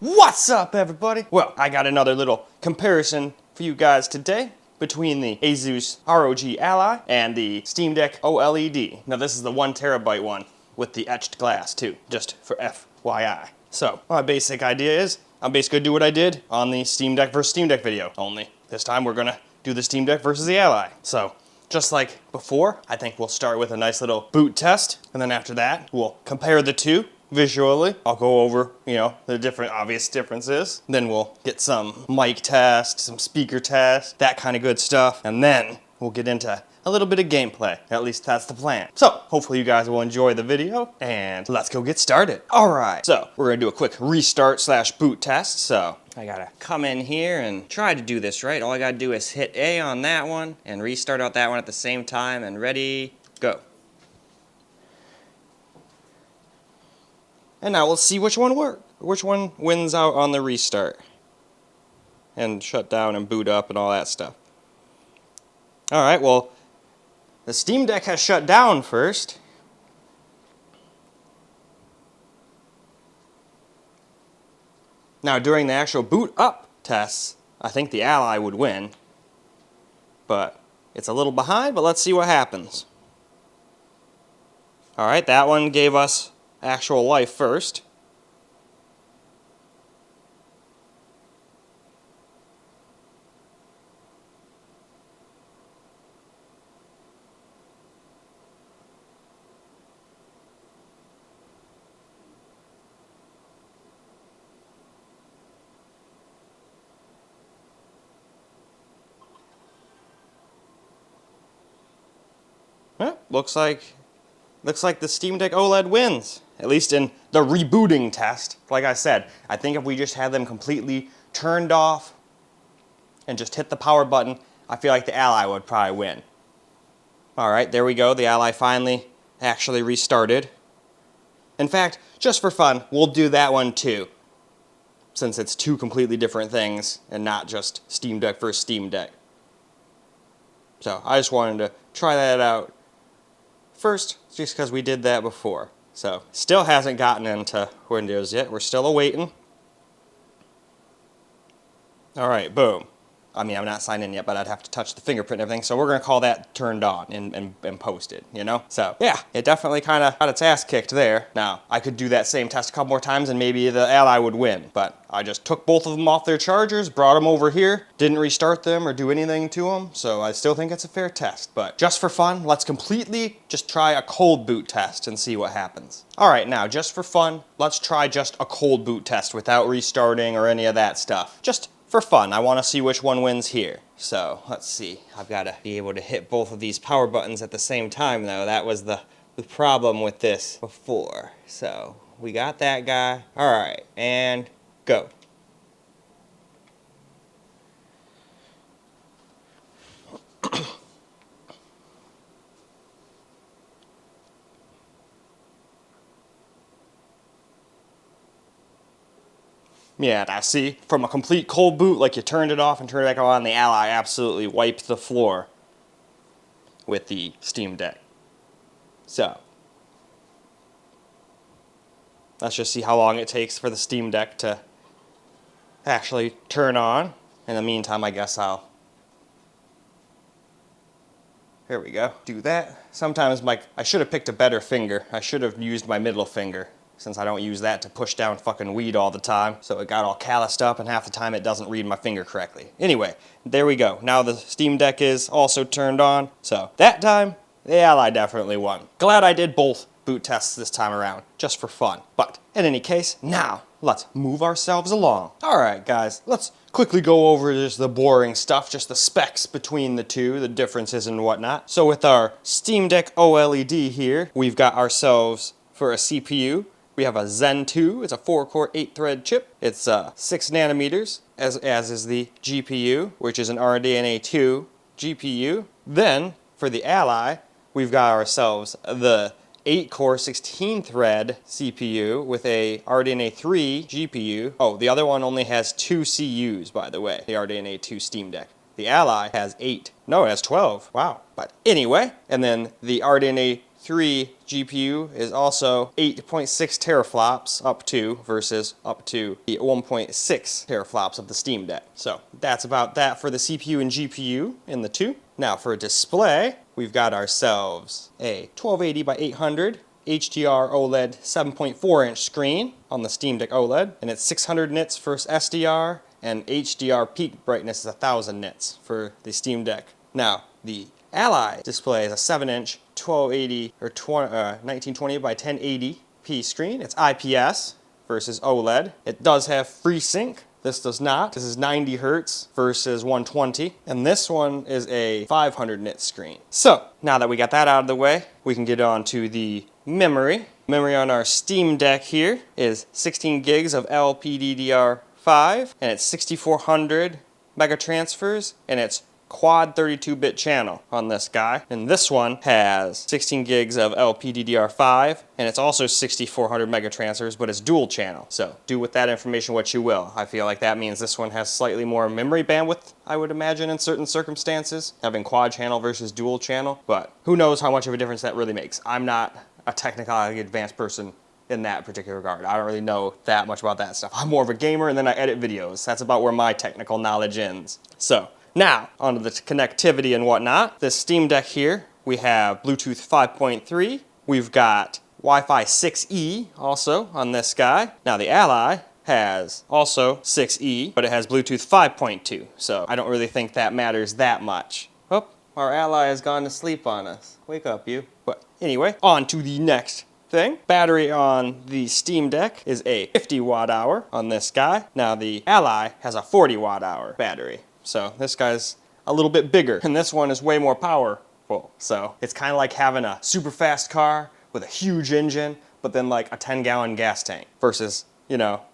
What's up, everybody? Well, I got another little comparison for you guys today between the Asus ROG Ally and the Steam Deck OLED. Now, this is the 1TB one with the etched glass too, just for FYI. So, my basic idea is I'm basically gonna do what I did on the Steam Deck versus Steam Deck video, only this time we're gonna do the Steam Deck versus the Ally. So, just like before, I think we'll start with a nice little boot test, and then after that, we'll compare the two visually. I'll go over, the different obvious differences. Then we'll get some mic test, some speaker test, that kind of good stuff. And then we'll get into a little bit of gameplay. At least that's the plan. So hopefully you guys will enjoy the video and let's go get started. All right, so we're gonna do a quick restart / boot test. So I gotta come in here and try to do this right. All I gotta do is hit A on that one and restart out that one at the same time, and ready, go. And now we'll see which one wins out on the restart. And shut down and boot up and all that stuff. Alright, well, the Steam Deck has shut down first. Now, during the actual boot up tests, I think the Ally would win. But it's a little behind, but let's see what happens. Alright, that one gave us actual life first. Looks like the Steam Deck OLED wins. At least in the rebooting test. Like I said, I think if we just had them completely turned off and just hit the power button, I feel like the Ally would probably win. Alright, there we go. The Ally finally actually restarted. In fact, just for fun, we'll do that one too, since it's two completely different things and not just Steam Deck versus Steam Deck. So I just wanted to try that out first, just because we did that before. So, still hasn't gotten into Windows yet. We're still awaiting. Alright, boom. I mean, I'm not signed in yet, but I'd have to touch the fingerprint and everything, so we're going to call that turned on and posted, So, yeah, it definitely kind of got its ass kicked there. Now, I could do that same test a couple more times and maybe the Ally would win, but I just took both of them off their chargers, brought them over here, didn't restart them or do anything to them, so I still think it's a fair test. But just for fun, let's completely just try a cold boot test and see what happens. Alright, now, just for fun, let's try just a cold boot test without restarting or any of that stuff. Just for fun, I want to see which one wins here. So, let's see. I've got to be able to hit both of these power buttons at the same time, though. That was the problem with this before. So, we got that guy. Alright, and go. Yeah, now see, from a complete cold boot, like you turned it off and turned it back on, the Ally absolutely wiped the floor with the Steam Deck. So, let's just see how long it takes for the Steam Deck to actually turn on. In the meantime, I guess here we go, do that. Sometimes I should have picked a better finger. I should have used my middle finger, since I don't use that to push down fucking weed all the time. So it got all calloused up, and half the time it doesn't read my finger correctly. Anyway, there we go. Now the Steam Deck is also turned on. So that time, the Ally definitely won. Glad I did both boot tests this time around, just for fun. But in any case, now let's move ourselves along. Alright guys, let's quickly go over just the boring stuff, just the specs between the two, the differences and whatnot. So with our Steam Deck OLED here, we've got ourselves, for a CPU, we have a Zen 2, it's a 4-core, 8-thread chip. It's 6 nanometers, as is the GPU, which is an RDNA 2 GPU. Then, for the Ally, we've got ourselves the 8-core, 16-thread CPU with a RDNA 3 GPU. Oh, the other one only has 2 CUs, by the way, the RDNA 2 Steam Deck. The Ally has 8. No, it has 12. Wow. But anyway, and then the RDNA 3 GPU is also 8.6 teraflops up to versus up to the 1.6 teraflops of the Steam Deck. So that's about that for the CPU and GPU in the 2. Now for a display, we've got ourselves a 1280 by 800 HDR OLED 7.4 inch screen on the Steam Deck OLED, and it's 600 nits for SDR, and HDR peak brightness is 1000 nits for the Steam Deck. Now, the Ally display is a 7-inch 1280 or 1920 by 1080p screen. It's IPS versus OLED. It does have FreeSync. This does not. This is 90 hertz versus 120. And this one is a 500 nit screen. So, now that we got that out of the way, we can get on to the memory. Memory on our Steam Deck here is 16 gigs of LPDDR5, and it's 6400 megatransfers, and it's quad 32-bit channel on this guy. And this one has 16 gigs of LPDDR5, and it's also 6400 megatransfers, but it's dual channel. So do with that information what you will. I feel like that means this one has slightly more memory bandwidth, I would imagine, in certain circumstances, having quad channel versus dual channel. But who knows how much of a difference that really makes. I'm not a technically advanced person in that particular regard. I don't really know that much about that stuff. I'm more of a gamer, and then I edit videos. That's about where my technical knowledge ends. So now, onto the connectivity and whatnot. This Steam Deck here, we have Bluetooth 5.3. We've got Wi-Fi 6E also on this guy. Now, the Ally has also 6E, but it has Bluetooth 5.2. So I don't really think that matters that much. Oh, our Ally has gone to sleep on us. Wake up, you. But anyway, on to the next thing. Battery on the Steam Deck is a 50 watt hour on this guy. Now, the Ally has a 40 watt hour battery. So this guy's a little bit bigger, and this one is way more powerful. So it's kind of like having a super fast car with a huge engine, but then like a 10-gallon gas tank versus, more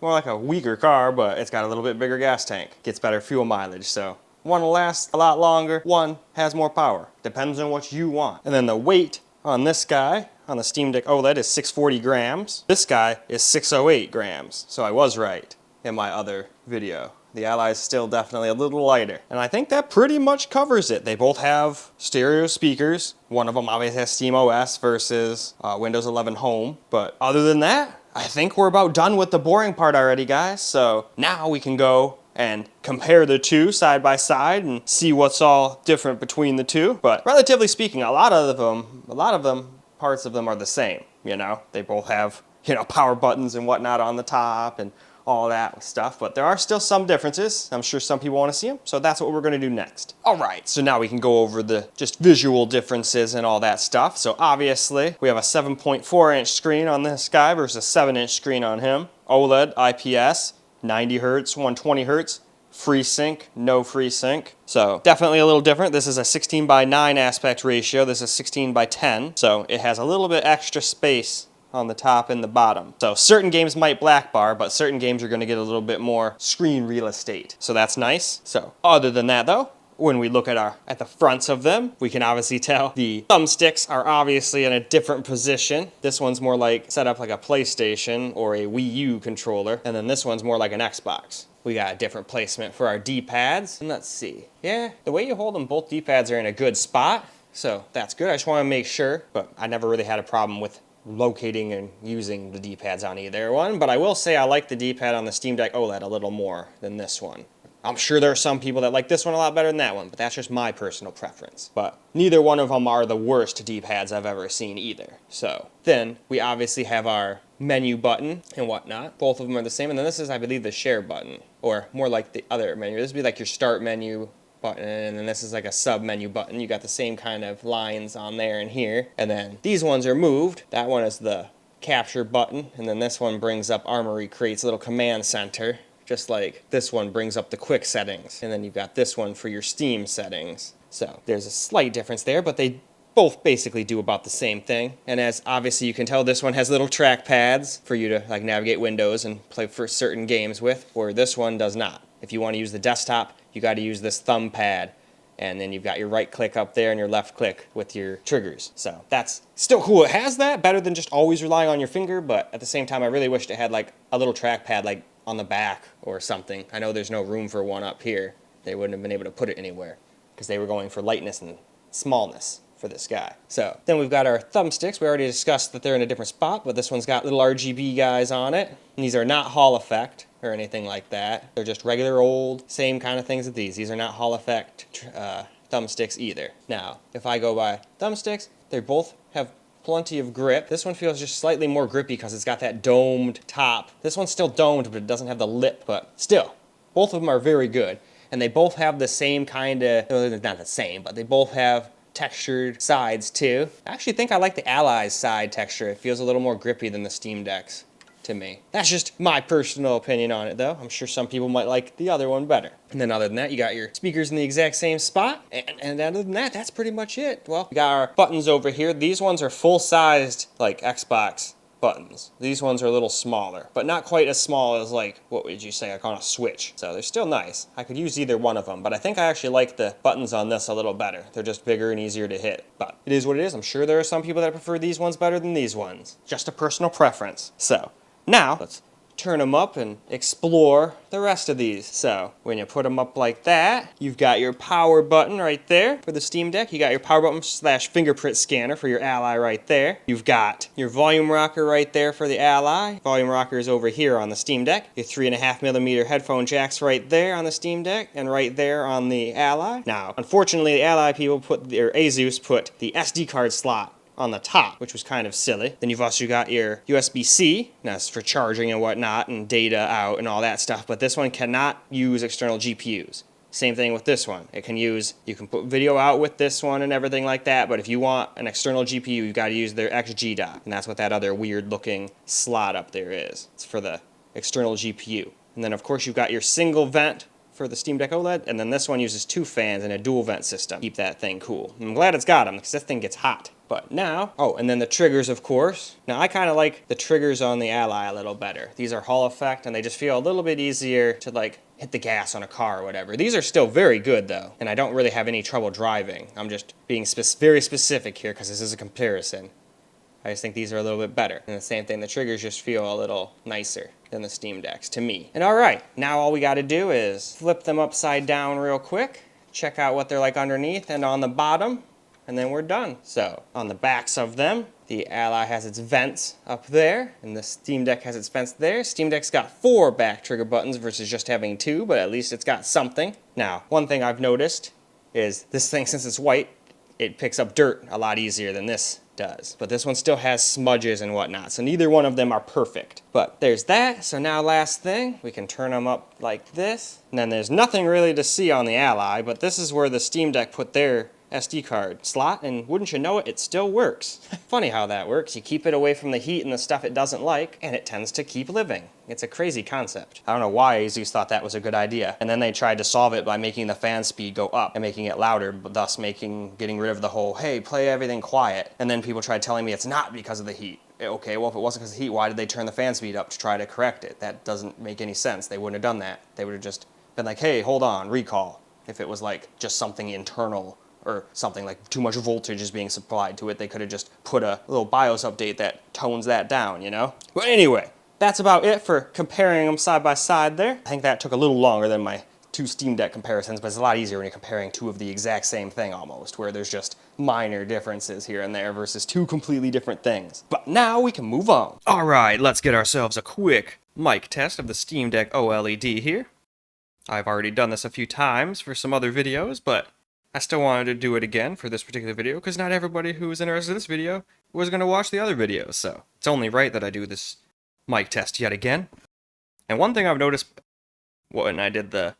like a weaker car, but it's got a little bit bigger gas tank. Gets better fuel mileage. So one will last a lot longer, one has more power. Depends on what you want. And then the weight on this guy, on the Steam Deck OLED, is 640 grams. This guy is 608 grams. So I was right in my other video. The Ally is still definitely a little lighter. And I think that pretty much covers it. They both have stereo speakers. One of them obviously has SteamOS versus Windows 11 Home. But other than that, I think we're about done with the boring part already, guys. So now we can go and compare the two side by side and see what's all different between the two. But relatively speaking, a lot of them, parts of them are the same. They both have, power buttons and whatnot on the top and all that stuff, but there are still some differences. I'm sure some people want to see them, so that's what we're going to do next. All right, so now we can go over the just visual differences and all that stuff. So obviously, we have a 7.4 inch screen on this guy versus a 7-inch screen on him. OLED, IPS, 90 hertz, 120 hertz, FreeSync, no FreeSync. So definitely a little different. This is a 16:9 aspect ratio. This is 16:10, so it has a little bit extra space on the top and the bottom. So certain games might black bar, but certain games are going to get a little bit more screen real estate. So that's nice. So other than that though, when we look at the fronts of them, we can obviously tell the thumbsticks are obviously in a different position. This one's more like set up like a PlayStation or a Wii U controller, and then this one's more like an Xbox. We got a different placement for our D-pads. And let's see. Yeah, the way you hold them, both D-pads are in a good spot. So that's good. I just want to make sure, but I never really had a problem with locating and using the D-pads on either one, but I will say I like the D-pad on the Steam Deck OLED a little more than this one. I'm sure there are some people that like this one a lot better than that one, but that's just my personal preference. But neither one of them are the worst D-pads I've ever seen either. So then we obviously have our menu button and whatnot. Both of them are the same, and then this is, I believe, the share button, or more like the other menu. This would be like your start menu button, and then this is like a sub menu button. You got the same kind of lines on there and here, and then these ones are moved. That one is the capture button, and then this one brings up Armory Crate's little command center, just like this one brings up the quick settings, and then you've got this one for your Steam settings. So there's a slight difference there, but they both basically do about the same thing. And as obviously you can tell, this one has little track pads for you to like navigate windows and play for certain games with, where this one does not. If you want to use the desktop, you got to use this thumb pad, and then you've got your right click up there and your left click with your triggers. So that's still cool. It has that, better than just always relying on your finger, but at the same time I really wished it had like a little trackpad like on the back or something. I know there's no room for one up here. They wouldn't have been able to put it anywhere because they were going for lightness and smallness for this guy. So then we've got our thumbsticks. We already discussed that they're in a different spot, but this one's got little RGB guys on it. And these are not Hall effect or anything like that. They're just regular old, same kind of things as these. These are not Hall effect thumbsticks either. Now, if I go by thumbsticks, they both have plenty of grip. This one feels just slightly more grippy because it's got that domed top. This one's still domed, but it doesn't have the lip. But still, both of them are very good. And they both have the same kind of, well, not the same, but they both have textured sides too. I actually think I like the Ally's side texture. It feels a little more grippy than the Steam Deck's to me. That's just my personal opinion on it though. I'm sure some people might like the other one better. And then other than that, you got your speakers in the exact same spot. And other than that, that's pretty much it. Well, we got our buttons over here. These ones are full-sized, like Xbox buttons. These ones are a little smaller, but not quite as small as, like, what would you say, like on a Switch. So they're still nice. I could use either one of them, but I think I actually like the buttons on this a little better. They're just bigger and easier to hit, but it is what it is. I'm sure there are some people that prefer these ones better than these ones. Just a personal preference. So now let's turn them up and explore the rest of these. So when you put them up like that, you've got your power button right there for the Steam Deck. You got your power button / fingerprint scanner for your Ally right there. You've got your volume rocker right there for the Ally. Volume rocker is over here on the Steam Deck. Your 3.5mm headphone jacks right there on the Steam Deck and right there on the Ally. Now, unfortunately, the Ally people Asus put the SD card slot on the top, which was kind of silly. Then you've also got your USB-C, that's for charging and whatnot, and data out and all that stuff, but this one cannot use external GPUs. Same thing with this one. You can put video out with this one and everything like that, but if you want an external GPU, you've got to use their XG dock, and that's what that other weird looking slot up there is. It's for the external GPU. And then of course you've got your single vent for the Steam Deck OLED, and then this one uses 2 fans and a dual vent system. Keep that thing cool. I'm glad it's got them, because this thing gets hot. But now, oh, and then the triggers, of course. Now, I kind of like the triggers on the Ally a little better. These are Hall effect, and they just feel a little bit easier to, like, hit the gas on a car or whatever. These are still very good, though, and I don't really have any trouble driving. I'm just being very specific here, because this is a comparison. I just think these are a little bit better. And the same thing, the triggers just feel a little nicer than the Steam Decks, to me. And alright, now all we gotta do is flip them upside down real quick, check out what they're like underneath and on the bottom, and then we're done. So, on the backs of them, the Ally has its vents up there, and the Steam Deck has its vents there. Steam Deck's got 4 back trigger buttons versus just having 2, but at least it's got something. Now, one thing I've noticed is this thing, since it's white, it picks up dirt a lot easier than this does. But this one still has smudges and whatnot, so neither one of them are perfect. But there's that. So now last thing, we can turn them up like this. And then there's nothing really to see on the Ally, but this is where the Steam Deck put their SD card slot, and wouldn't you know it, it still works. Funny how that works. You keep it away from the heat and the stuff it doesn't like, and it tends to keep living. It's a crazy concept. I don't know why Asus thought that was a good idea. And then they tried to solve it by making the fan speed go up and making it louder, thus getting rid of the whole, hey, play everything quiet. And then people tried telling me it's not because of the heat. Okay, well, if it wasn't because of the heat, why did they turn the fan speed up to try to correct it? That doesn't make any sense. They wouldn't have done that. They would have just been like, hey, hold on, recall. If it was like just something internal or something like too much voltage is being supplied to it, they could have just put a little BIOS update that tones that down, you know? But anyway, that's about it for comparing them side by side there. I think that took a little longer than my 2 Steam Deck comparisons, but it's a lot easier when you're comparing 2 of the exact same thing almost, where there's just minor differences here and there versus 2 completely different things. But now we can move on. All right, let's get ourselves a quick mic test of the Steam Deck OLED here. I've already done this a few times for some other videos, but I still wanted to do it again for this particular video, because not everybody who was interested in this video was going to watch the other videos, so it's only right that I do this mic test yet again. And one thing I've noticed when I did the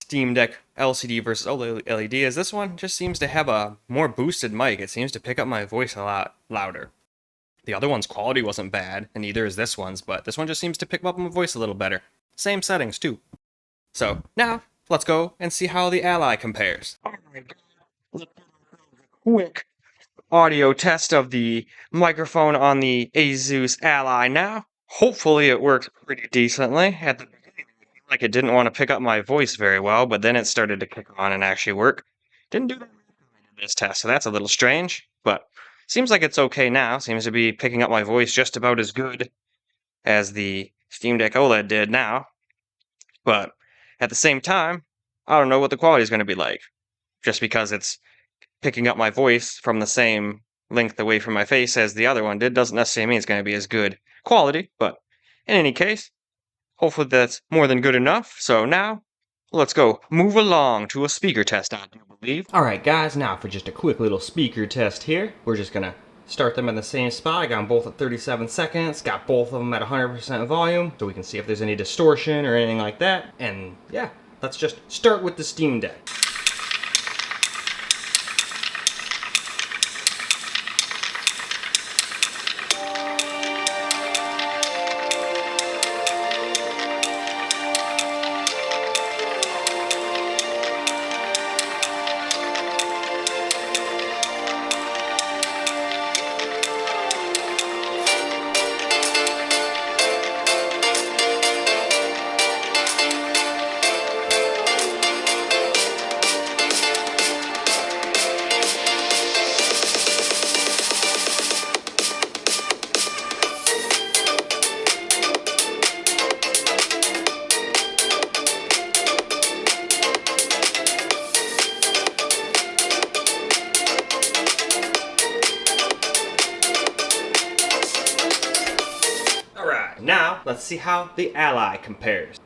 Steam Deck LCD versus OLED is this one just seems to have a more boosted mic. It seems to pick up my voice a lot louder. The other one's quality wasn't bad, and neither is this one's, but this one just seems to pick up my voice a little better. Same settings, too. So, now, let's go and see how the Ally compares. Oh my god. Let's do a quick audio test of the microphone on the Asus Ally now. Hopefully it works pretty decently. At the beginning, it seemed like it didn't want to pick up my voice very well, but then it started to kick on and actually work. Didn't do that in this test, so that's a little strange, but seems like it's okay now. Seems to be picking up my voice just about as good as the Steam Deck OLED did now. But at the same time, I don't know what the quality is going to be like, just because it's picking up my voice from the same length away from my face as the other one did doesn't necessarily mean it's going to be as good quality, but in any case, hopefully that's more than good enough. So now, let's go move along to a speaker test, I do believe. Alright guys, now for just a quick little speaker test here. We're just gonna start them in the same spot. I got them both at 37 seconds, got both of them at 100% volume, so we can see if there's any distortion or anything like that. And yeah, let's just start with the Steam Deck. Now, let's see how the Ally compares.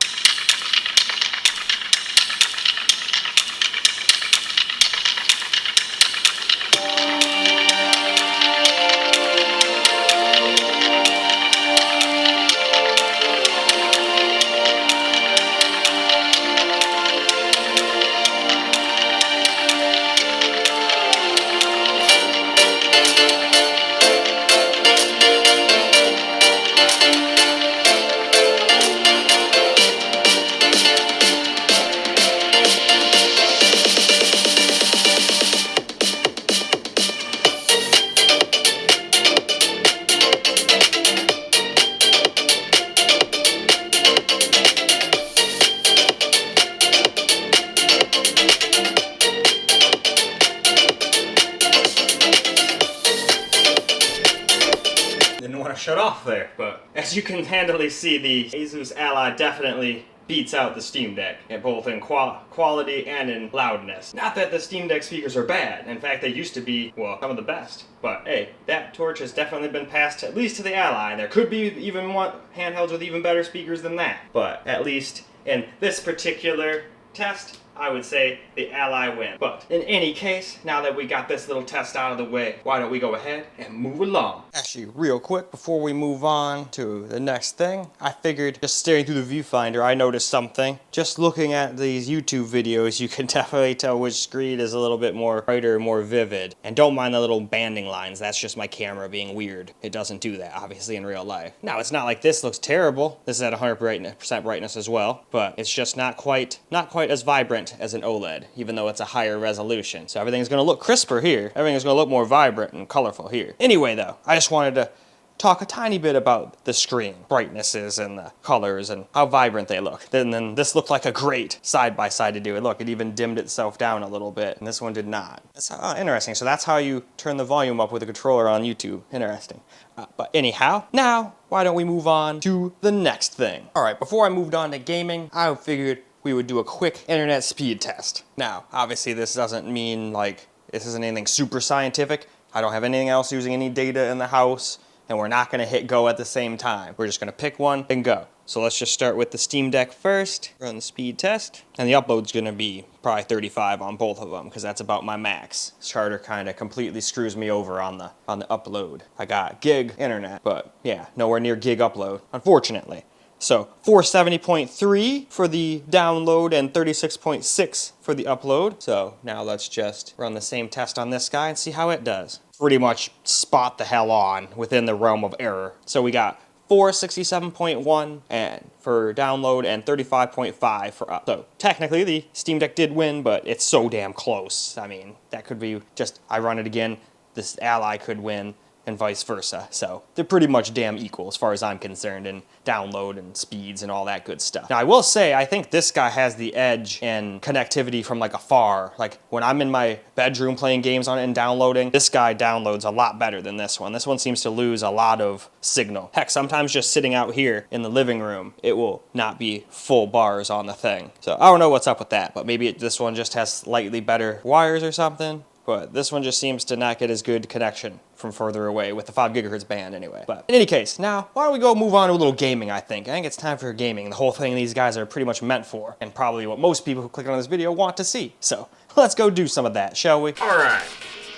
Shut off there, but as you can handily see, the Asus Ally definitely beats out the Steam Deck, both in quality and in loudness. Not that the Steam Deck speakers are bad. In fact, they used to be, well, some of the best. But hey, that torch has definitely been passed at least to the Ally. There could be even one handhelds with even better speakers than that. But at least in this particular test, I would say the Ally win. But in any case, now that we got this little test out of the way, why don't we go ahead and move along? Actually, real quick, before we move on to the next thing, I figured just staring through the viewfinder, I noticed something. Just looking at these YouTube videos, you can definitely tell which screen is a little bit more brighter, more vivid. And don't mind the little banding lines, that's just my camera being weird. It doesn't do that, obviously, in real life. Now, it's not like this looks terrible. This is at 100% brightness as well, but it's just not quite as vibrant as an OLED, even though it's a higher resolution. So everything's gonna look crisper here. Everything's gonna look more vibrant and colorful here. Anyway though, I just wanted to talk a tiny bit about the screen, brightnesses and the colors and how vibrant they look. Then this looked like a great side-by-side to do it. Look, it even dimmed itself down a little bit, and this one did not. That's interesting. So that's how you turn the volume up with a controller on YouTube. Interesting. But anyhow, now, why don't we move on to the next thing? All right, before I moved on to gaming, I figured we would do a quick internet speed test. Now, obviously this doesn't mean like, this isn't anything super scientific. I don't have anything else using any data in the house, and we're not gonna hit go at the same time. We're just gonna pick one and go. So let's just start with the Steam Deck first, run the speed test, and the upload's gonna be probably 35 on both of them, because that's about my max. Charter kinda completely screws me over on the upload. I got gig internet, but yeah, nowhere near gig upload, unfortunately. So 470.3 for the download and 36.6 for the upload. So now let's just run the same test on this guy and see how it does. Pretty much spot the hell on within the realm of error. So we got 467.1 and for download and 35.5 for up. So technically the Steam Deck did win, but it's so damn close. I mean, that could be just, I run it again, this Ally could win, and vice versa. So they're pretty much damn equal as far as I'm concerned in download and speeds and all that good stuff. Now I will say, I think this guy has the edge in connectivity from like afar. Like when I'm in my bedroom playing games on it and downloading, this guy downloads a lot better than this one. This one seems to lose a lot of signal. Heck, sometimes just sitting out here in the living room, it will not be full bars on the thing. So I don't know what's up with that, but maybe this one just has slightly better wires or something. but this one just seems to not get as good connection from further away with the 5 gigahertz band anyway. But in any case, now why don't we go move on to a little gaming, I think it's time for gaming, the whole thing these guys are pretty much meant for, and probably what most people who click on this video want to see. So let's go do some of that, shall we? Alright,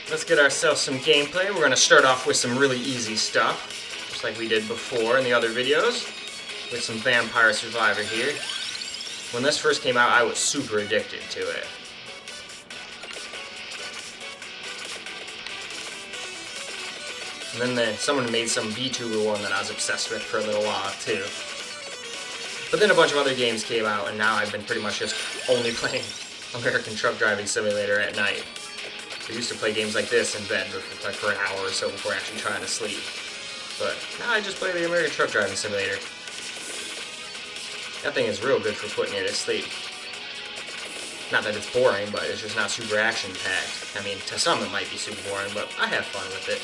let's get ourselves some gameplay. We're going to start off with some really easy stuff, just like we did before in the other videos, with some Vampire Survivor here. When this first came out, I was super addicted to it. And then someone made some VTuber one that I was obsessed with for a little while too. But then a bunch of other games came out, and now I've been pretty much just only playing American Truck Driving Simulator at night. I used to play games like this in bed for an hour or so before actually trying to sleep. But now I just play the American Truck Driving Simulator. That thing is real good for putting you to sleep. Not that it's boring, but it's just not super action-packed. I mean, to some it might be super boring, but I have fun with it.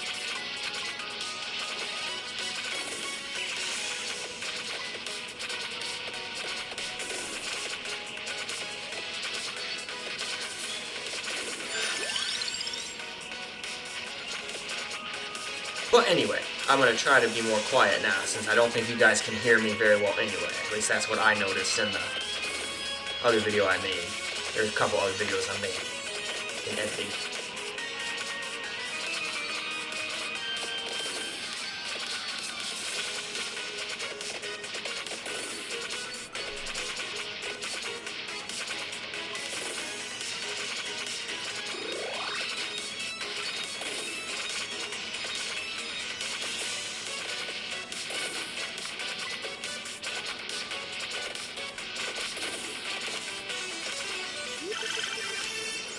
But anyway, I'm going to try to be more quiet now, since I don't think you guys can hear me very well anyway. At least that's what I noticed in the other video I made. There's a couple other videos I made in editing.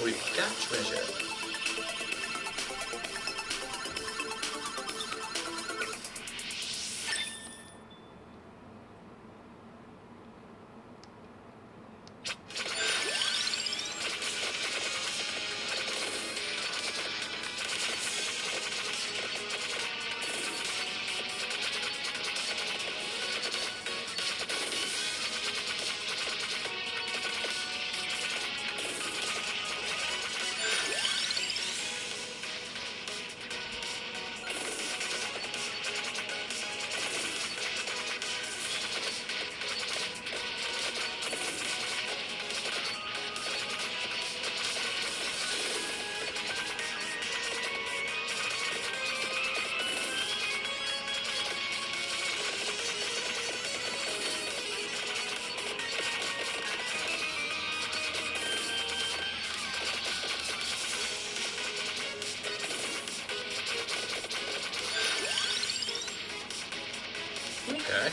We've got treasure. Okay.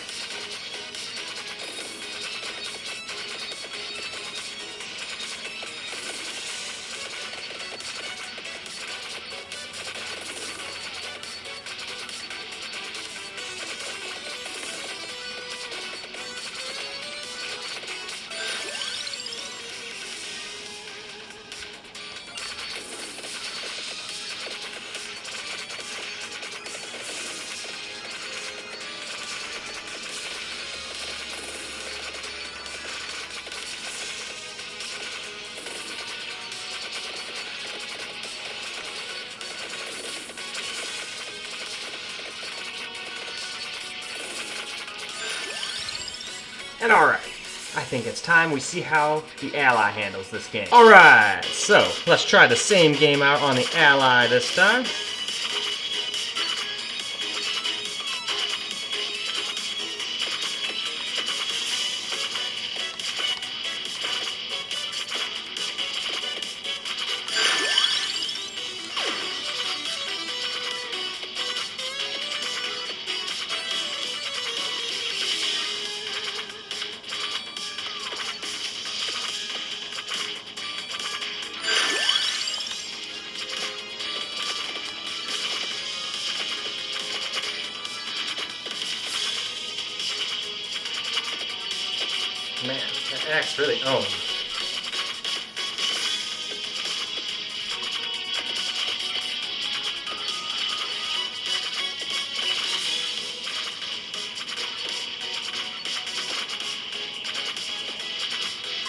And alright, I think it's time we see how the Ally handles this game. Alright, so let's try the same game out on the Ally this time. Man, that axe really owned.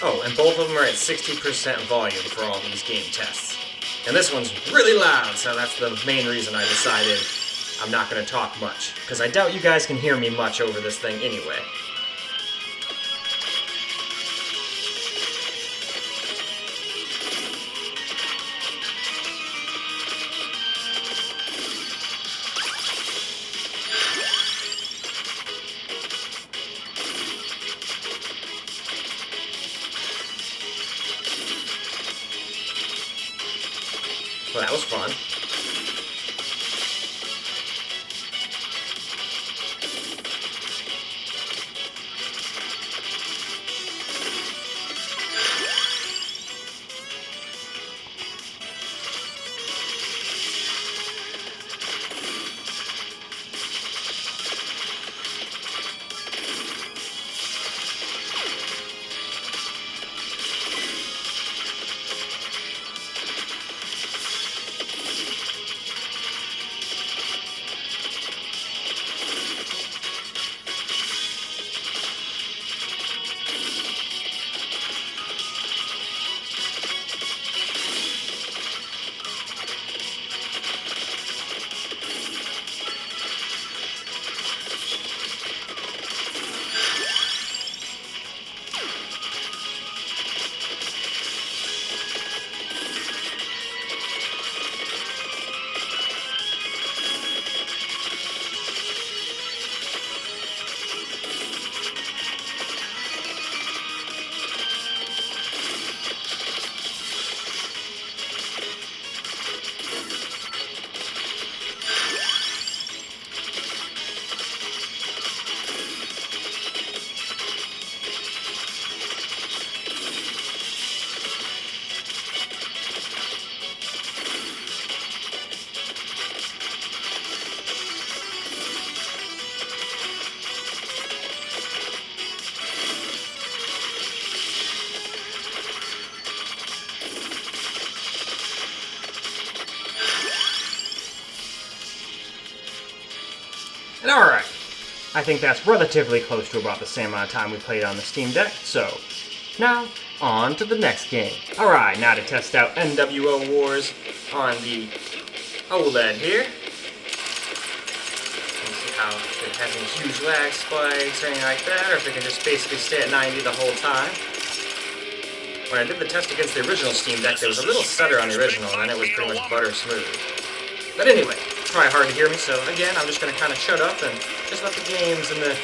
Oh, and both of them are at 60% volume for all these game tests. And this one's really loud, so that's the main reason I decided I'm not going to talk much, because I doubt you guys can hear me much over this thing anyway. Well, that was fun. And alright, I think that's relatively close to about the same amount of time we played on the Steam Deck, so now on to the next game. Alright, now to test out NWO Wars on the OLED here. Let's see how it has any huge lag spikes or anything like that, or if it can just basically stay at 90 the whole time. When I did the test against the original Steam Deck, there was a little stutter on the original, and then it was pretty much butter smooth. But anyway, it's probably hard to hear me, so again, I'm just going to kind of shut up and just let the games and the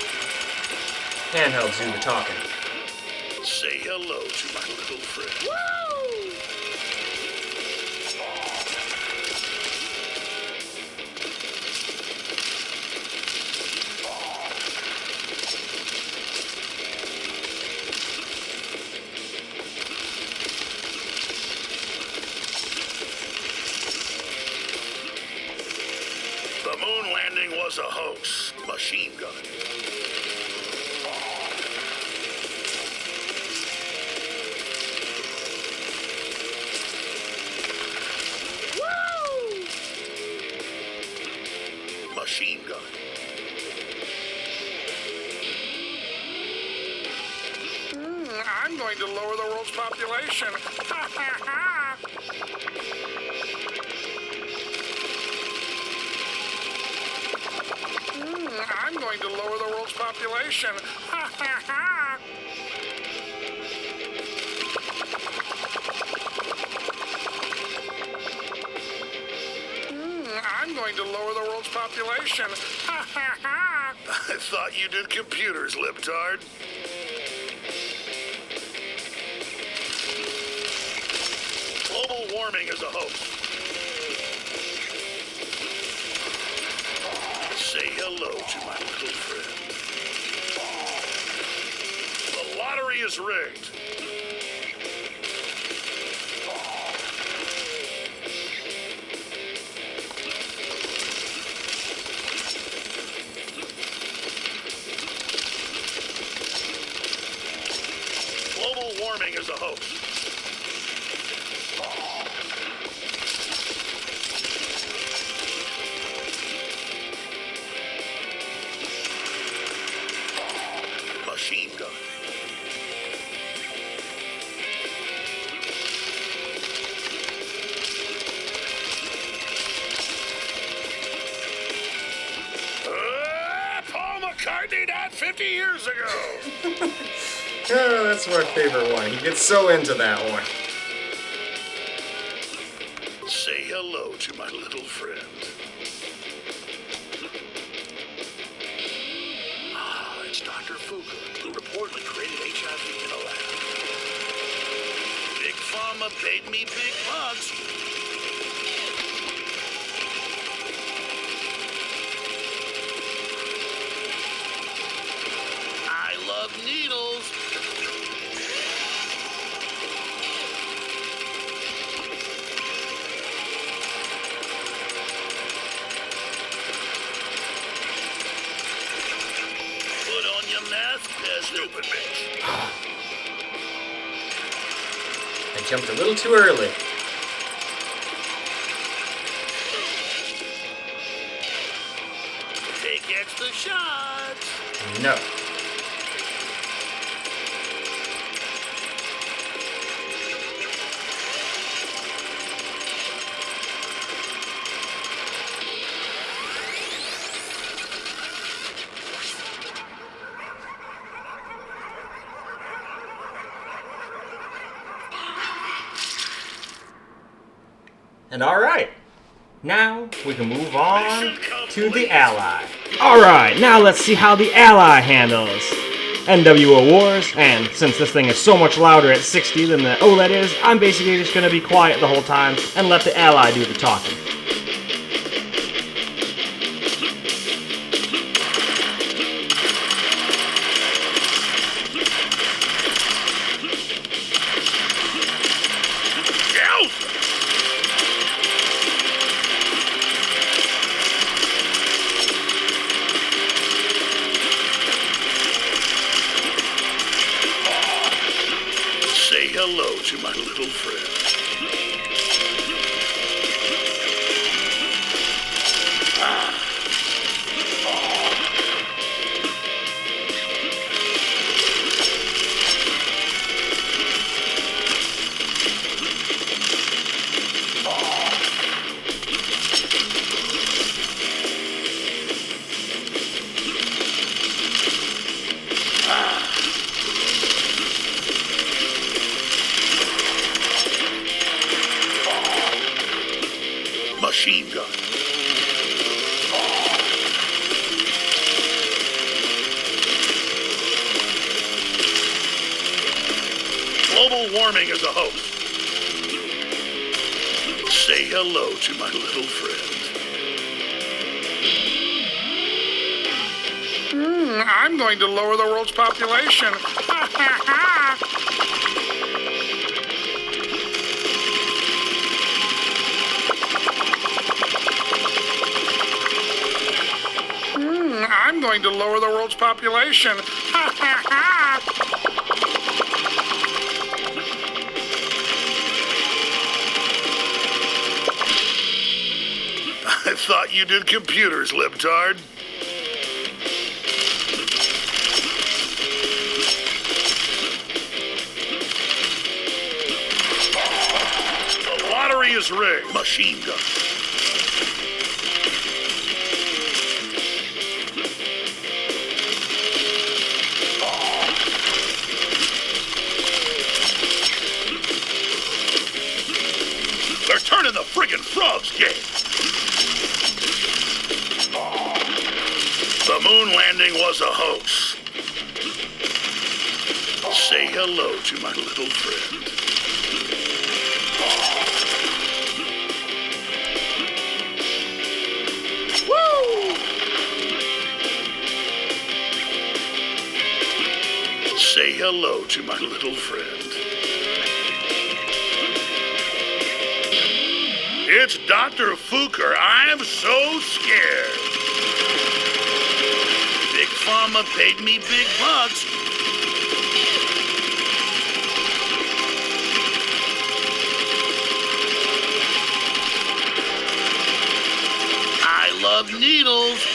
handhelds do the talking. Say hello to my little friend. Woo! The moon landing was a hoax. Machine gun. Machine gun. I'm going to lower the world's population. I'm going to lower the world's population. I'm going to lower the world's population. I thought you did computers, libtard. Global warming is a hoax. Say hello to my little friend. The lottery is rigged. Global warming is a hoax. Machine gun. 50 years ago. Oh, that's my favorite one. He gets so into that one. Say hello to my little friend. It's Dr. Fuka, who reportedly created HIV in a lab. Big Pharma paid me big bucks. I love needles. Put on your mask, stupid bitch. I jumped a little too early. Take extra shots. No. And alright, now we can move on to the Ally. Alright, now let's see how the Ally handles NWO Wars, and since this thing is so much louder at 60 than the OLED is, I'm basically just going to be quiet the whole time and let the Ally do the talking. Say hello to my little friend. Machine gun. Global warming is a hoax. Say hello to my little friend. I'm going to lower the world's population. I'm going to lower the world's population. I thought you did computers, libtard. The lottery is rigged. Machine gun. They're turning the friggin' frogs gay. The moon landing was a hoax. Say hello to my little friend. Woo! Say hello to my little friend. It's Dr. Fuker. I'm so scared. Big Pharma paid me big bucks. I love needles.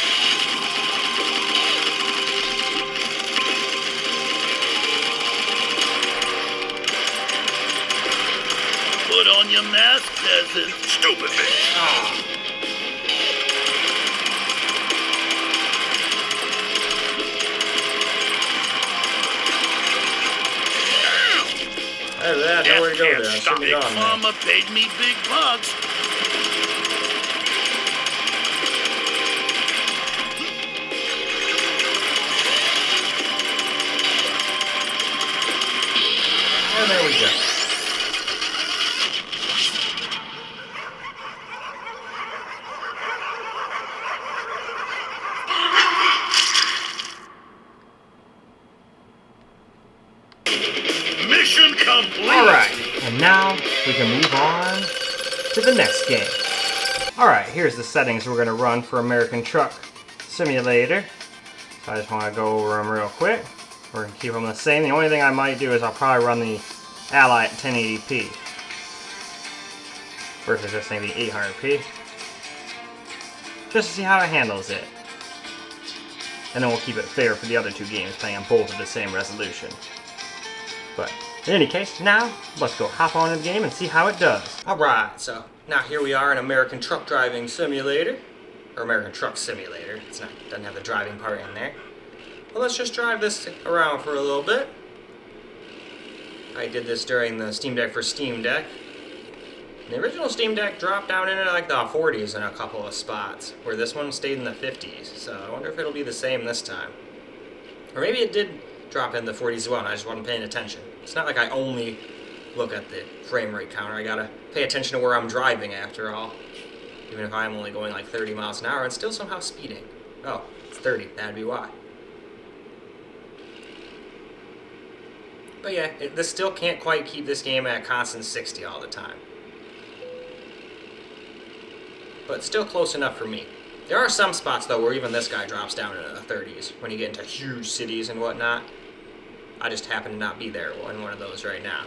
Put on your mask, peasant. Stupid bitch. Oh. Hey, that nowhere to go there. I shouldn't Big have gone there. Pharma paid me big bucks. And there we go. Mission complete. Alright, and now we can move on to the next game. Alright, here's the settings we're going to run for American Truck Simulator. So I just want to go over them real quick. We're going to keep them the same. The only thing I might do is I'll probably run the Ally at 1080p versus just maybe 800p. Just to see how it handles it. And then we'll keep it fair for the other two games, playing on both at the same resolution. But in any case, now let's go hop on in the game and see how it does. Alright, so now here we are in American Truck Driving Simulator. Or American Truck Simulator. Doesn't have the driving part in there. Well, let's just drive this around for a little bit. I did this during the Steam Deck for Steam Deck. The original Steam Deck dropped down into like the 40s in a couple of spots, where this one stayed in the 50s. So I wonder if it'll be the same this time. Or maybe it did drop in the 40s as well, and I just wasn't paying attention. It's not like I only look at the frame rate counter. I gotta pay attention to where I'm driving after all. Even if I'm only going like 30 miles an hour and still somehow speeding. Oh, it's 30. That'd be why. But yeah, this still can't quite keep this game at constant 60 all the time. But still close enough for me. There are some spots though where even this guy drops down into the 30s when you get into huge cities and whatnot. I just happen to not be there in one of those right now.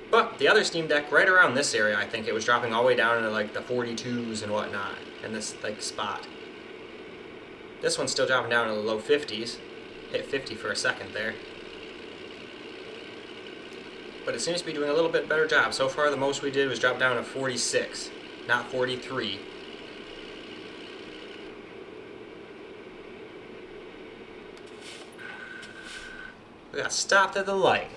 But the other Steam Deck, right around this area, I think it was dropping all the way down into like the 42s and whatnot in this like spot. This one's still dropping down to the low 50s. Hit 50 for a second there. But it seems to be doing a little bit better job. So far the most we did was drop down to 46, not 43. We got stopped at the light.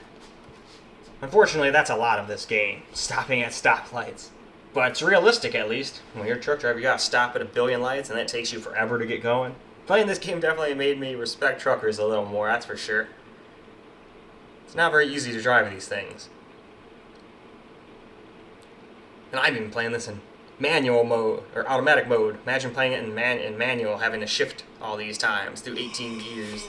Unfortunately, that's a lot of this game, stopping at stoplights. But it's realistic, at least. When you're a truck driver, you gotta stop at a billion lights, and that takes you forever to get going. Playing this game definitely made me respect truckers a little more, that's for sure. It's not very easy to drive these things. And I've been playing this in manual mode, or automatic mode. Imagine playing it in manual, having to shift all these times through 18 gears.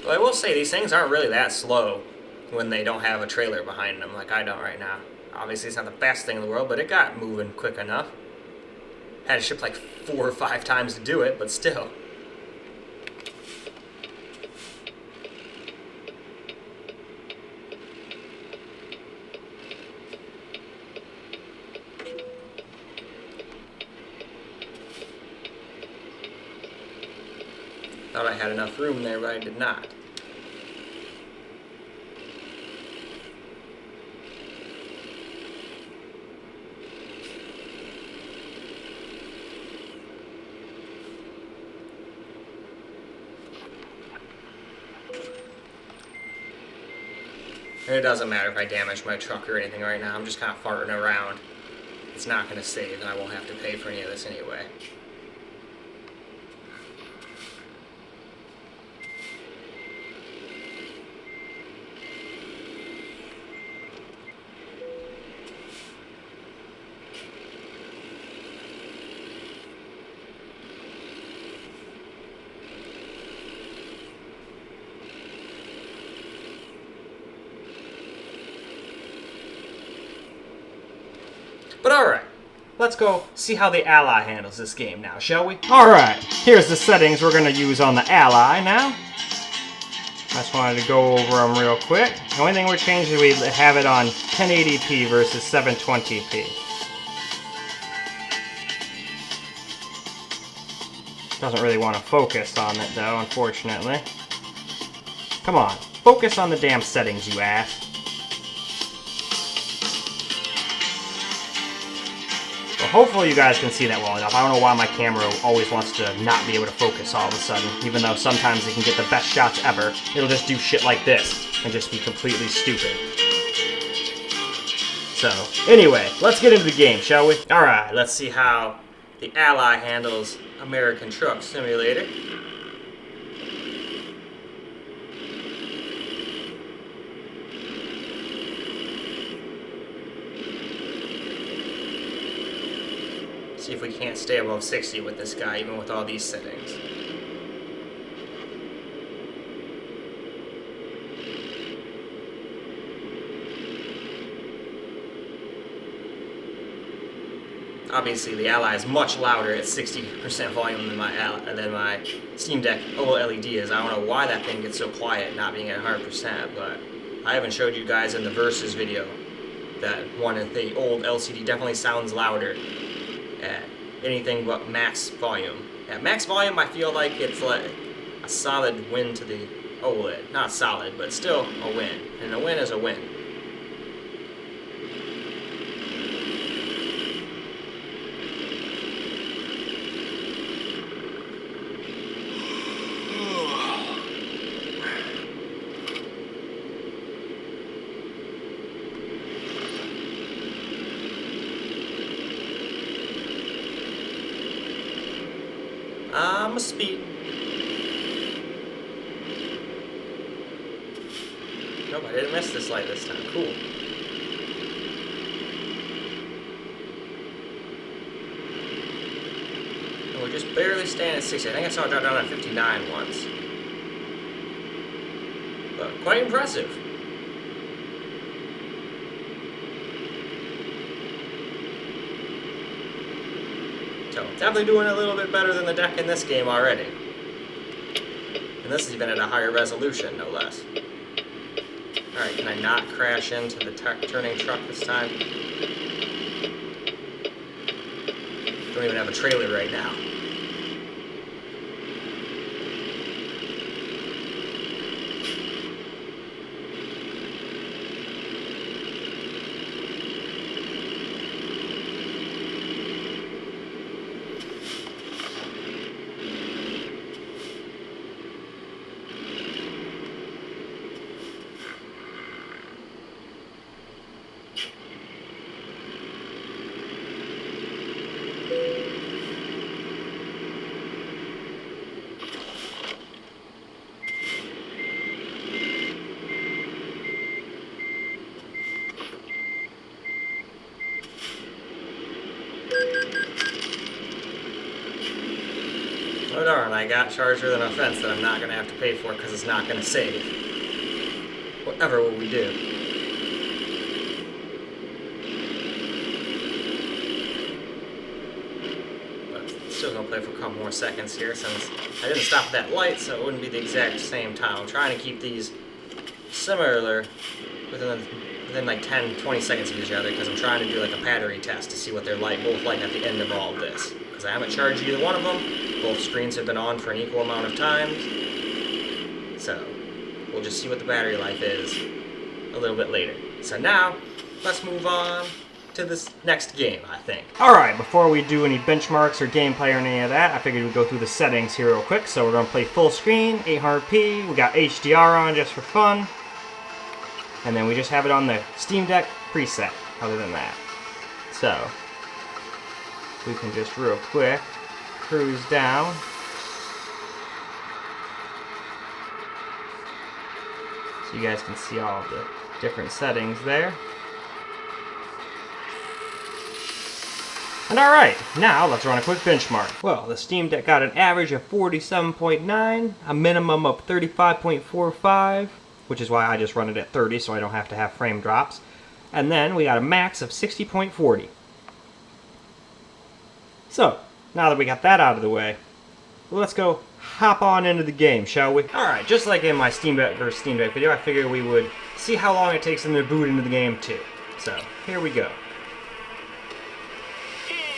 Well, I will say, these things aren't really that slow when they don't have a trailer behind them like I don't right now. Obviously, it's not the fastest thing in the world, but it got moving quick enough. Had to shift like 4 or 5 times to do it, but still. Thought I had enough room there, but I did not. And it doesn't matter if I damage my truck or anything right now. I'm just kind of farting around. It's not going to save, and I won't have to pay for any of this anyway. But alright, let's go see how the Ally handles this game now, shall we? Alright, here's the settings we're going to use on the Ally now. I just wanted to go over them real quick. The only thing we're changing is we have it on 1080p versus 720p. Doesn't really want to focus on it though, unfortunately. Come on, focus on the damn settings, you ass. hopefully you guys can see that well enough. I don't know why my camera always wants to not be able to focus all of a sudden, even though sometimes it can get the best shots ever. It'll just do shit like this and just be completely stupid. So, anyway, let's get into the game, shall we? Alright, let's see how the Ally handles American Truck Simulator. See if we can't stay above 60 with this guy, even with all these settings. Obviously, the Ally is much louder at 60% volume than my Steam Deck OLED is. I don't know why that thing gets so quiet, not being at 100%, but I haven't showed you guys in the Versus video that one of the old LCD definitely sounds louder at anything but max volume. At max volume, I feel like it's like a solid win to the OLED. Not solid, but still a win. And a win is a win. I'm a speed. Nope, I didn't miss this light this time. Cool. And we're just barely staying at 60. I think I saw it drop down at 59 once. But quite impressive. So, definitely doing a little bit better than the deck in this game already. And this is even at a higher resolution, no less. Alright, can I not crash into the turning truck this time? Don't even have a trailer right now. Oh darn, I got charged with an offense that I'm not going to have to pay for because it's not going to save. Whatever will we do? But still going to play for a couple more seconds here since I didn't stop at that light, so it wouldn't be the exact same time. I'm trying to keep these similar within like 10-20 seconds of each other because I'm trying to do like a battery test to see what they're both like at the end of all of this. Because I haven't charged either one of them. Both screens have been on for an equal amount of times. So, we'll just see what the battery life is a little bit later. So now, let's move on to this next game, I think. Alright, before we do any benchmarks or gameplay or any of that, I figured we'd go through the settings here real quick. So we're going to play full screen, 800p, we got HDR on just for fun. And then we just have it on the Steam Deck preset, other than that. So, we can just real quick cruise down. So you guys can see all of the different settings there. And alright, now let's run a quick benchmark. Well, the Steam Deck got an average of 47.9, a minimum of 35.45, which is why I just run it at 30 so I don't have to have frame drops. And then we got a max of 60.40. So, now that we got that out of the way, let's go hop on into the game, shall we? Alright, just like in my Steam Deck versus Steam Deck video, I figured we would see how long it takes them to boot into the game too. So, here we go.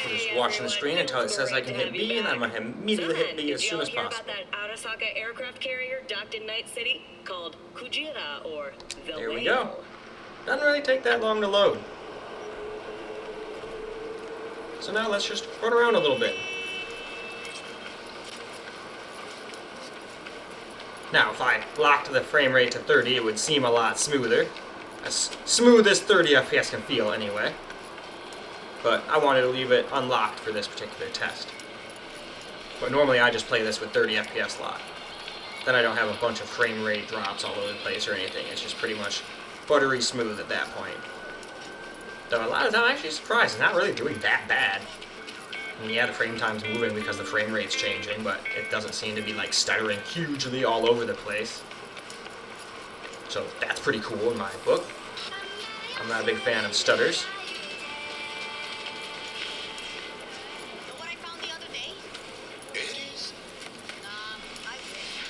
I'm just watching the screen until it says I can hit B, and I'm going to immediately hit B as soon as possible. That Arasaka aircraft carrier docked in Night City called Kujira or the There we Whale. go. Doesn't really take that long to load. So now let's just run around a little bit. Now, if I locked the frame rate to 30, it would seem a lot smoother. As smooth as 30 FPS can feel, anyway. But I wanted to leave it unlocked for this particular test. But normally I just play this with 30 FPS lock. Then I don't have a bunch of frame rate drops all over the place or anything. It's just pretty much buttery smooth at that point. Though a lot of the time I'm actually surprised it's not really doing that bad. I mean, yeah, the frame time's moving because the frame rate's changing, but it doesn't seem to be like stuttering hugely all over the place. So that's pretty cool in my book. I'm not a big fan of stutters. Know what I found the other day? Is? I wish.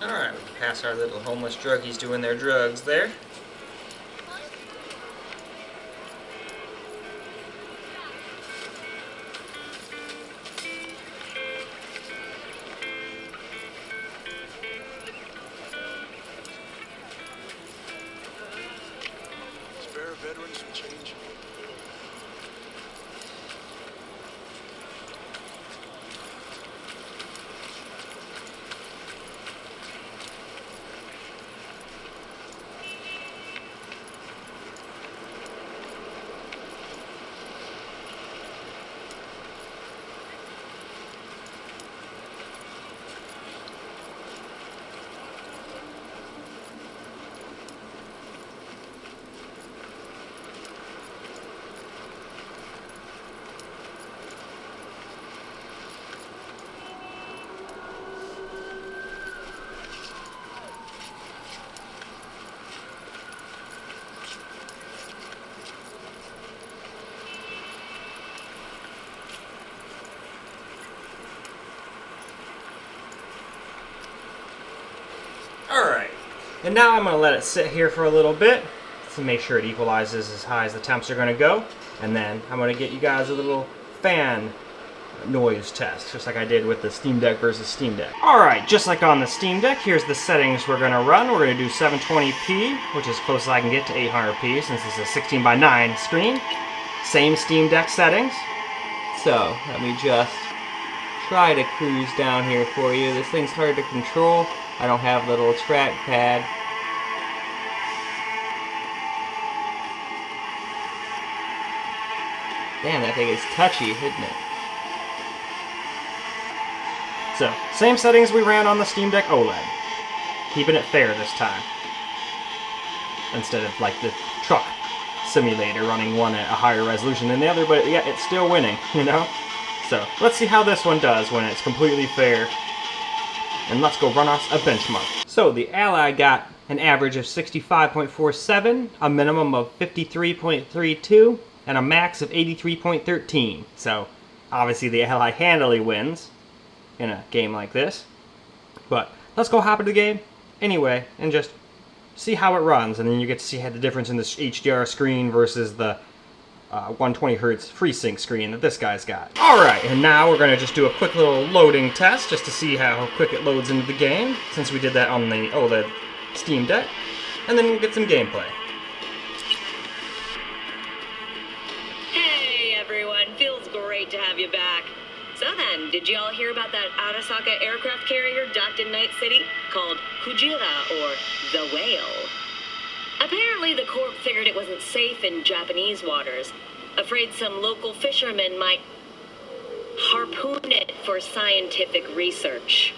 Alright, we can pass our little homeless druggies doing their drugs there. Spare veterans some change. Alright, and now I'm going to let it sit here for a little bit to make sure it equalizes as high as the temps are going to go. And then I'm going to get you guys a little fan noise test, just like I did with the Steam Deck versus Steam Deck. Alright, just like on the Steam Deck, here's the settings we're going to run. We're going to do 720p, which is as close as I can get to 800p since this is a 16:9 screen. Same Steam Deck settings. So, let me just try to cruise down here for you. This thing's hard to control. I don't have a little trackpad. Damn, that thing is touchy, isn't it? So, same settings we ran on the Steam Deck OLED. Keeping it fair this time. Instead of like the truck simulator running one at a higher resolution than the other, but yeah, it's still winning, you know? So, let's see how this one does when it's completely fair. And let's go run us a benchmark. So the Ally got an average of 65.47, a minimum of 53.32, and a max of 83.13. So obviously the Ally handily wins in a game like this. But let's go hop into the game anyway and just see how it runs, and then you get to see the difference in this HDR screen versus the 120 Hz FreeSync screen that this guy's got. Alright, and now we're going to just do a quick little loading test just to see how quick it loads into the game, since we did that on the OLED Steam Deck, and then we'll get some gameplay. Hey everyone, feels great to have you back. So then, did you all hear about that Arasaka aircraft carrier docked in Night City called Kujira, or the Whale? Apparently the Corp figured it wasn't safe in Japanese waters, afraid some local fishermen might harpoon it for scientific research.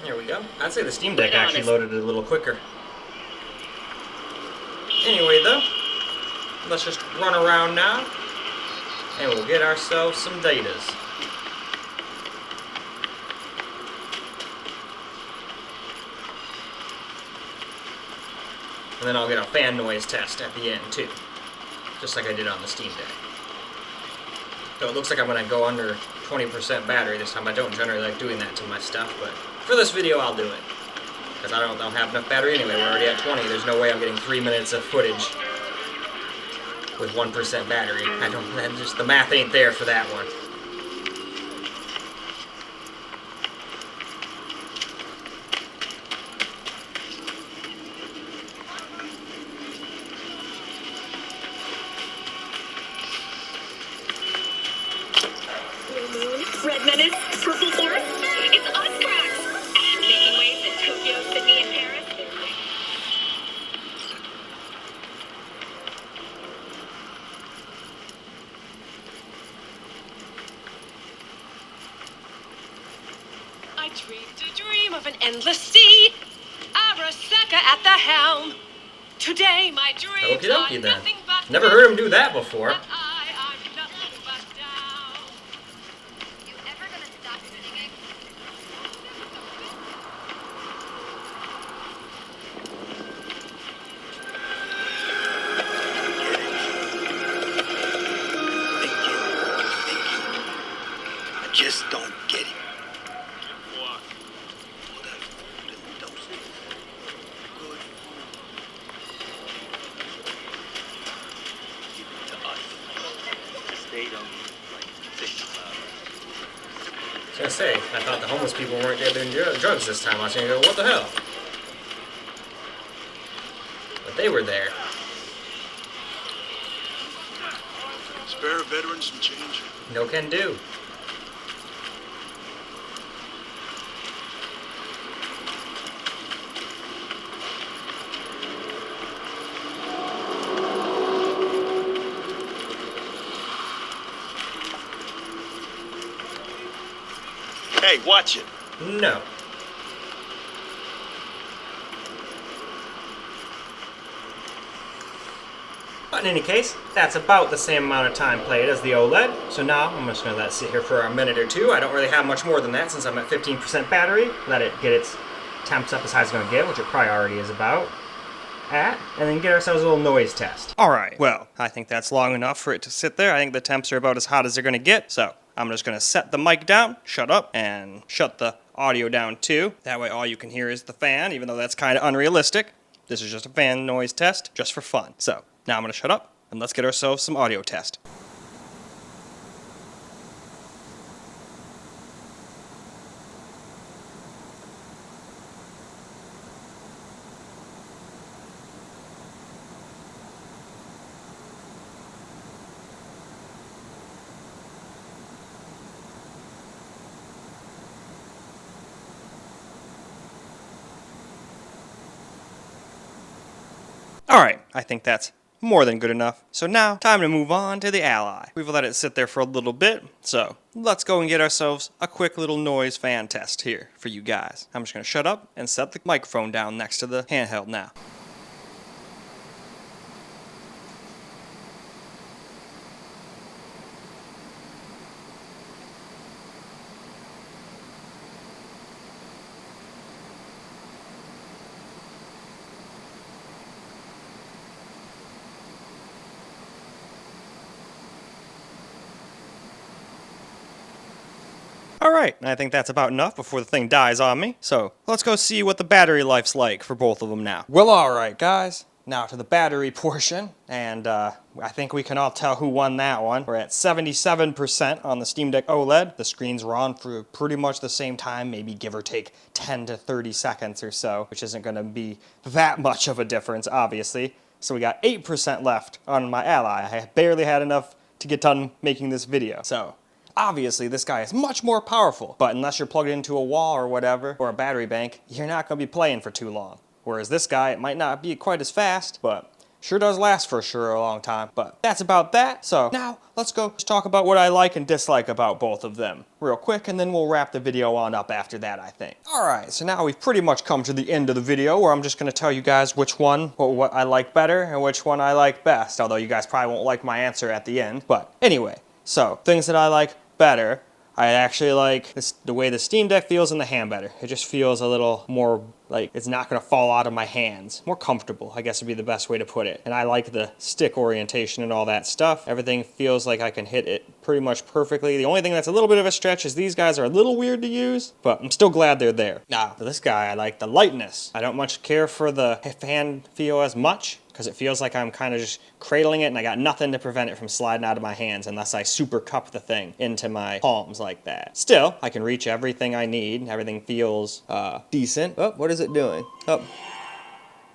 There we go. I'd say the Steam Deck actually loaded it a little quicker. Anyway though, let's just run around now, and we'll get ourselves some datas. And then I'll get a fan noise test at the end too, just like I did on the Steam Deck. So it looks like I'm gonna go under 20% battery this time. I don't generally like doing that to my stuff, but for this video I'll do it. Because I don't have enough battery anyway. We're already at 20. There's no way I'm getting 3 minutes of footage with 1% battery. The math ain't there for that one. Red Menace, Purple Forest, it's us cracks! Making waves in Tokyo, Sydney, and Paris. I dreamed a dream of an endless sea, Arasaka at the helm. Today my dreams Okie dokie are then. nothing but Never heard him do that before. I'm nothing but down. You ever gonna stop singing? I just don't get it. What? All that food and those good food. Give it to us. They don't like fish. I was gonna say, I thought the homeless people weren't getting drugs this time. I was gonna go, what the hell? But they were there. Spare a veteran some change. No can do. Hey, watch it. No. But in any case, that's about the same amount of time played as the OLED. So now I'm just going to let it sit here for a minute or two. I don't really have much more than that since I'm at 15% battery. Let it get its temps up as high as it's going to get, which it probably already is about at, and then get ourselves a little noise test. Alright, well, I think that's long enough for it to sit there. I think the temps are about as hot as they're going to get. So I'm just going to set the mic down, shut up, and shut the audio down too. That way all you can hear is the fan, even though that's kind of unrealistic. This is just a fan noise test, just for fun. So now I'm going to shut up, and let's get ourselves some audio test. Alright, I think that's more than good enough. So now, time to move on to the Ally. We've let it sit there for a little bit, so let's go and get ourselves a quick little noise fan test here for you guys. I'm just going to shut up and set the microphone down next to the handheld now. Alright, I think that's about enough before the thing dies on me. So, let's go see what the battery life's like for both of them now. Well, alright guys, now to the battery portion, and I think we can all tell who won that one. We're at 77% on the Steam Deck OLED. The screens were on for pretty much the same time, maybe give or take 10 to 30 seconds or so, which isn't going to be that much of a difference, obviously. So we got 8% left on my Ally. I barely had enough to get done making this video. So obviously, this guy is much more powerful, but unless you're plugged into a wall or whatever, or a battery bank, you're not going to be playing for too long. Whereas this guy, it might not be quite as fast, but sure does last for sure a long time. But that's about that. So now, let's go talk about what I like and dislike about both of them real quick, and then we'll wrap the video on up after that, I think. Alright, so now we've pretty much come to the end of the video where I'm just going to tell you guys which one, what I like better, and which one I like best. Although you guys probably won't like my answer at the end. But anyway, so things that I like better I actually like the way the Steam Deck feels in the hand better. It just feels a little more like it's not going to fall out of my hands. More comfortable, I guess would be the best way to put it. And I like the stick orientation and all that stuff. Everything feels like I can hit it pretty much perfectly. The only thing that's a little bit of a stretch is these guys are a little weird to use, but I'm still glad they're there. Now, for this guy, I like the lightness. I don't much care for the hand feel as much, because it feels like I'm kind of just cradling it and I got nothing to prevent it from sliding out of my hands unless I super cup the thing into my palms like that. Still, I can reach everything I need. Everything feels decent. Oh, what is it doing? Oh,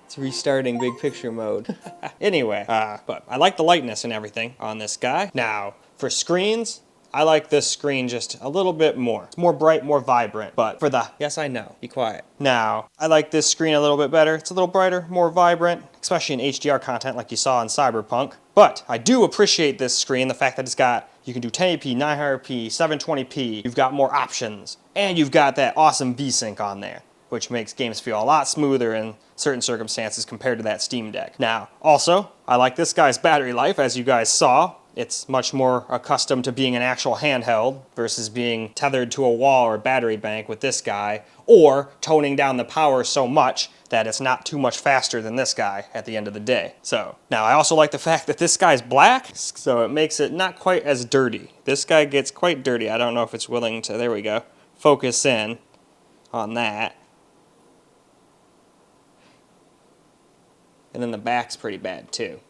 it's restarting big picture mode. Anyway, but I like the lightness and everything on this guy. Now, for screens, I like this screen just a little bit more. It's more bright, more vibrant, but for the, yes, I know, be quiet. Now, I like this screen a little bit better. It's a little brighter, more vibrant, especially in HDR content like you saw in Cyberpunk. But I do appreciate this screen, the fact that it's got, you can do 1080p, 900p, 720p, you've got more options, and you've got that awesome V-Sync on there, which makes games feel a lot smoother in certain circumstances compared to that Steam Deck. Now, also, I like this guy's battery life, as you guys saw. It's much more accustomed to being an actual handheld versus being tethered to a wall or battery bank with this guy, or toning down the power so much that it's not too much faster than this guy at the end of the day. So, now I also like the fact that this guy's black, so it makes it not quite as dirty. This guy gets quite dirty. I don't know if it's willing to, there we go, focus in on that. And then the back's pretty bad too.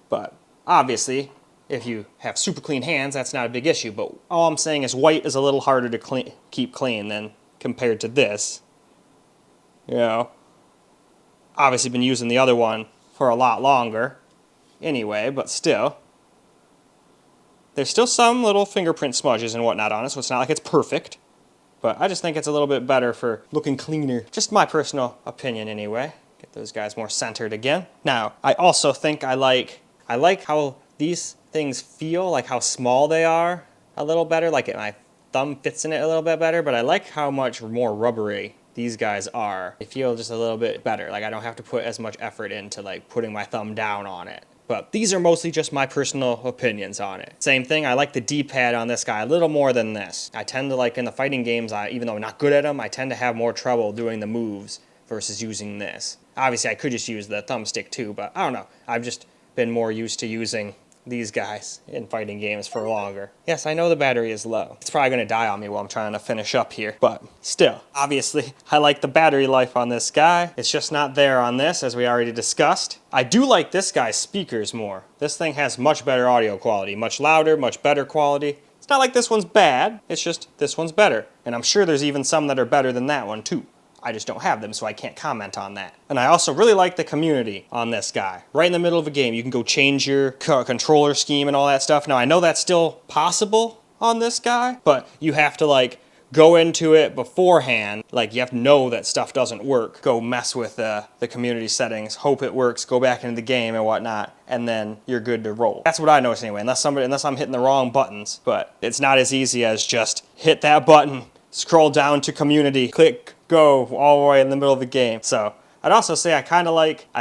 But obviously, if you have super clean hands, that's not a big issue. But all I'm saying is white is a little harder to keep clean than compared to this. You know, obviously been using the other one for a lot longer anyway, but still. There's still some little fingerprint smudges and whatnot on it, so it's not like it's perfect. But I just think it's a little bit better for looking cleaner. Just my personal opinion anyway. Get those guys more centered again. Now, I also think I like how these things feel, like how small they are a little better, like my thumb fits in it a little bit better, but I like how much more rubbery these guys are. They feel just a little bit better, like I don't have to put as much effort into like putting my thumb down on it. But these are mostly just my personal opinions on it. Same thing, I like the D-pad on this guy a little more than this. I tend to like in the fighting games, even though I'm not good at them, I tend to have more trouble doing the moves versus using this. Obviously I could just use the thumbstick too, but I don't know. I've just been more used to using these guys in fighting games for longer. Yes, I know the battery is low. It's probably going to die on me while I'm trying to finish up here, but still, obviously, I like the battery life on this guy. It's just not there on this, as we already discussed. I do like this guy's speakers more. This thing has much better audio quality, much louder, much better quality. It's not like this one's bad, it's just this one's better. And I'm sure there's even some that are better than that one too. I just don't have them, so I can't comment on that. And I also really like the community on this guy. Right in the middle of a game, you can go change your controller scheme and all that stuff. Now, I know that's still possible on this guy, but you have to, like, go into it beforehand. Like, you have to know that stuff doesn't work. Go mess with the community settings, hope it works, go back into the game and whatnot, and then you're good to roll. That's what I notice anyway, unless I'm hitting the wrong buttons. But it's not as easy as just hit that button, scroll down to community, click, go all the way in the middle of the game. So I'd also say I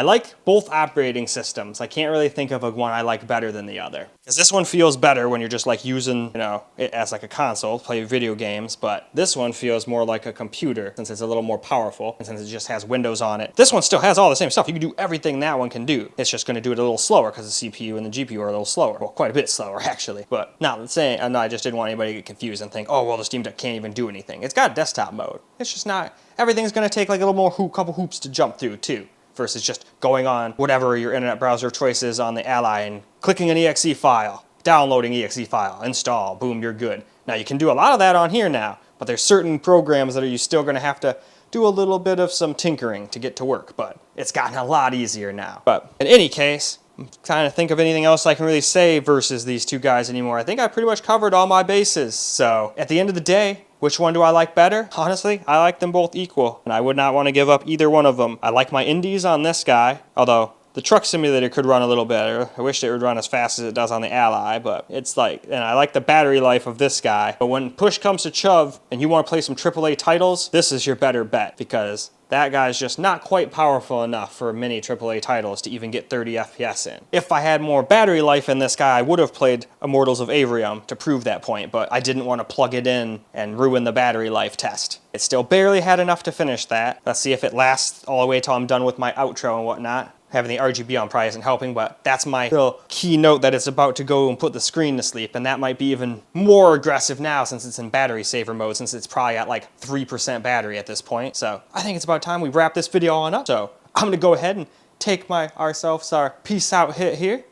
like both operating systems. I can't really think of one I like better than the other. Because this one feels better when you're just like using, you know, it as like a console, play video games, but this one feels more like a computer since it's a little more powerful and since it just has Windows on it. This one still has all the same stuff. You can do everything that one can do. It's just going to do it a little slower because the CPU and the GPU are a little slower. Well, quite a bit slower actually. But not saying, I just didn't want anybody to get confused and think, oh, well, the Steam Deck can't even do anything. It's got desktop mode. It's just not, everything's going to take like a little more couple hoops to jump through too, versus just going on whatever your internet browser choice is on the Ally and clicking an exe file, downloading exe file, install, boom, you're good. Now you can do a lot of that on here now, but there's certain programs that you're still going to have to do a little bit of some tinkering to get to work, but it's gotten a lot easier now. But in any case, I'm trying to think of anything else I can really say versus these two guys anymore. I think I pretty much covered all my bases. So at the end of the day, which one do I like better? Honestly, I like them both equal, and I would not want to give up either one of them. I like my indies on this guy, although The truck simulator could run a little better. I wish it would run as fast as it does on the Ally, but it's like, and I like the battery life of this guy. But when push comes to shove and you want to play some AAA titles, this is your better bet, because that guy's just not quite powerful enough for many AAA titles to even get 30 FPS in. If I had more battery life in this guy, I would have played Immortals of Avrium to prove that point, but I didn't want to plug it in and ruin the battery life test. It still barely had enough to finish that. Let's see if it lasts all the way till I'm done with my outro and whatnot. Having the RGB on probably isn't helping, but that's my little keynote that it's about to go and put the screen to sleep, and that might be even more aggressive now since it's in battery saver mode, since it's probably at like 3% battery at this point. So I think it's about time we wrap this video on up. So I'm gonna go ahead and take our peace out hit here.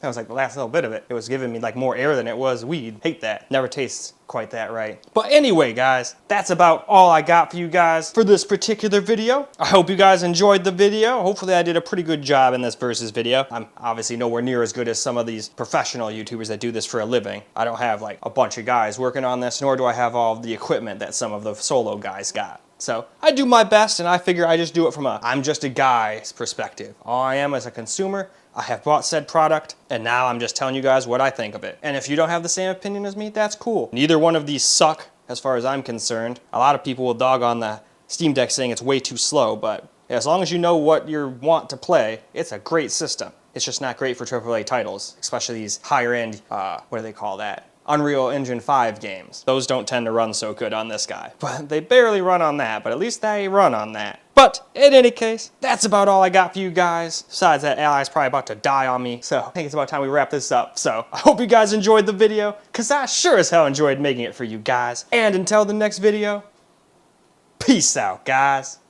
That was like the last little bit of it. It was giving me like more air than it was weed. Hate that. Never tastes quite that right. But anyway, guys, that's about all I got for you guys for this particular video. I hope you guys enjoyed the video. Hopefully I did a pretty good job in this versus video. I'm obviously nowhere near as good as some of these professional YouTubers that do this for a living. I don't have like a bunch of guys working on this, nor do I have all of the equipment that some of the solo guys got. So I do my best, and I figure I just do it from a I'm just a guy's perspective. All I am is a consumer. I have bought said product, and now I'm just telling you guys what I think of it. And if you don't have the same opinion as me, that's cool. Neither one of these suck, as far as I'm concerned. A lot of people will dog on the Steam Deck saying it's way too slow, but as long as you know what you want to play, it's a great system. It's just not great for AAA titles, especially these higher end, what do they call that? Unreal Engine 5 games. Those don't tend to run so good on this guy. But they barely run on that, but at least they run on that. But in any case, that's about all I got for you guys. Besides that, Ally's probably about to die on me, so I think it's about time we wrap this up. So I hope you guys enjoyed the video, because I sure as hell enjoyed making it for you guys. And until the next video, peace out, guys.